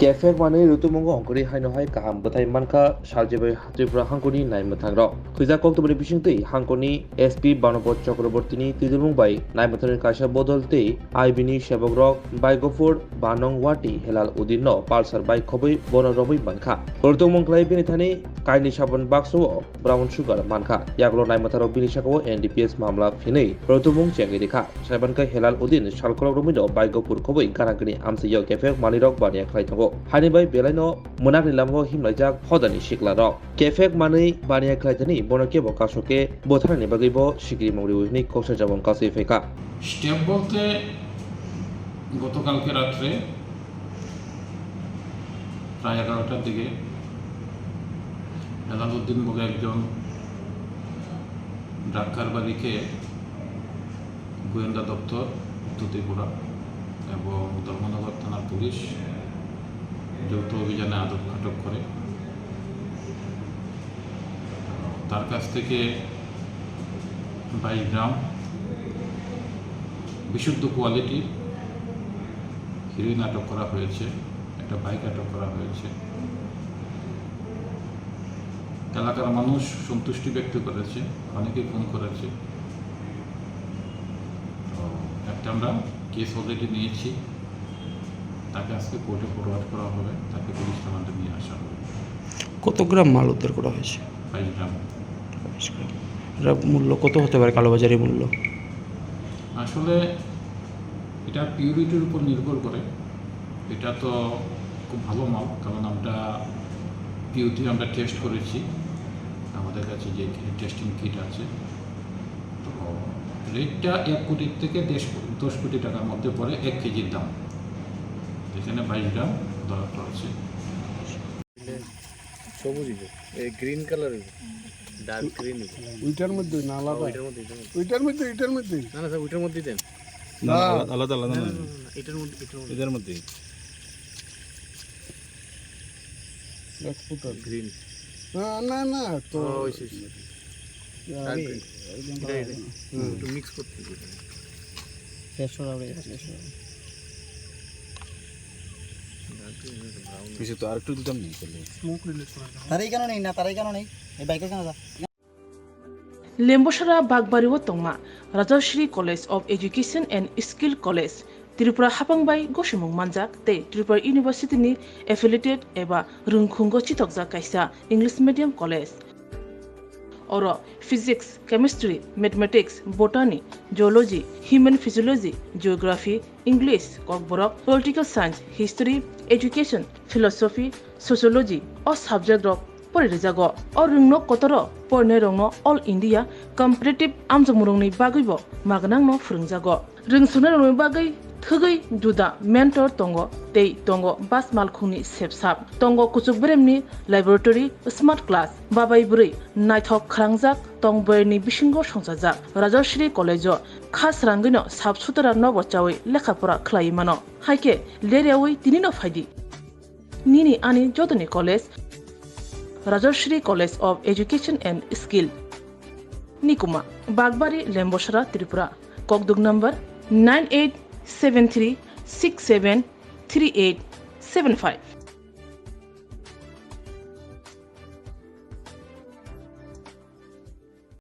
Kefek mani rutumungo ongkori haino hai kaham batai manka saljebai tripura hangkoni naimathang rok khuja koktoboni bisingtei hangkoni SP Banopod Chakrabortini tidulung bai naimathanger kaisa bodol tei IBni sebok rok bai gofur banong wati helal udin no pulsar bai khobai bono robai mankha rutumung klai bini thani kaini sabon bakso brown sugar mankha yaklo naimatharok bini sakao NDPS mamla phinei rutumung chengei rekha saibankai helal udin salkolok romino bai gofur khobai garangkani amsiyo Kefek mani rok bania khlai thango Hani bai belaino munakni lamgo himlaijak hodani sikla rok Kefek mani bania khlaitani bonake bo kasoke botharani bagui bo sikri mongri uini koksa jabon kasei feka step বলতে গতকালকে রাত্রে প্রায় 11টার দিকে হেলালউদ্দিন বলে একজন doctor বাড়িকে গোয়েন্দা দপ্তর তুতিপুরা এবং ধর্মনগর থানার পুলিশ যৌথ অভিযানে আটক করে তার কাছ থেকে 22 গ্রাম বিশুদ্ধ কোয়ালিটি হিরোইন আটক করা হয়েছে, একটা বাইক আটক করা হয়েছে। এলাকার মানুষ সন্তুষ্টি ব্যক্ত করেছে, অনেকে ফোন করেছে। তো একটা আমরা কেস অলরেডি নিয়েছি, তাকে আজকে কোর্টে ফরওয়ার্ড করা হবে, তাকে পুলিশ থানাতে নিয়ে আসা হবে। কত গ্রাম মাল উদ্ধার করা হয়েছে? 22 গ্রাম। এর মূল্য কত হতে পারে, কালোবাজারি মূল্য? আসলে এটা পিউরিটির উপর নির্ভর করে। এটা তো খুব ভালো মাল, কারণ আমরা পিউরিটি আমরা টেস্ট করেছি, আমাদের কাছে যে টেস্টিং কিট আছে। তো রেটটা 1 কোটি থেকে 10 কোটি টাকার মধ্যে পড়ে 1 কেজির দাম, যেখানে 22 গ্রাম ধরা পড়ছে। সবুজ গ্রিন কালারের ডার্ক গ্রিন ওইটার মধ্যে না আলাদা, ওইটার মধ্যে না না স্যার ওইটার মধ্যেই দেন না আলাদা আলাদা না এটার মধ্যে এটার মধ্যে গ্রিন না না তো একটু মিক্স করতে হবে। কিছু তো আরেকটু দিতাম নেই তারাই কেন নেই না তারাই কেন নেই এই বাইকে কেন যা Lembosara Bagbariwo Tongma, Rajashri College of Education and Skill College, Tripura Hapangbai Goshimung Manjak, Te Tripura University ni affiliated eba Rungkhungo Chitokja Kaisa English Medium College. Oro Physics, Chemistry, Mathematics, Botany, Geology, Human Physiology, Geography, English, Kokborok, Political Science, History, Education, Philosophy, Sociology, or subject of Porijago, or Rungno Kotoro, Pornerongno, All India, Comparative Amjamurungni Bagibo, Magnangno Frungjago. Rungsunarong Bagi, Thugai, Duda, Mentor Tongo, Tei Tongo, Bas Malkuni Sepsap, Tongo Kuchukbremni, Laboratory, Smart Class, Babai Buri, Nighthawk Krangjak, Tongberni Bishingo Shonsajak, Rajashri College, Khas Rangino, Subsutara Novochawi, Lekapura Klaimano, Haike, Leriawi, Tinino Fadi. Nini Ani Jodani College, Rajashri College of Education and Skill. Nikuma, Bagbari, Lembosara, Tripura. Kokdug number 9873673875.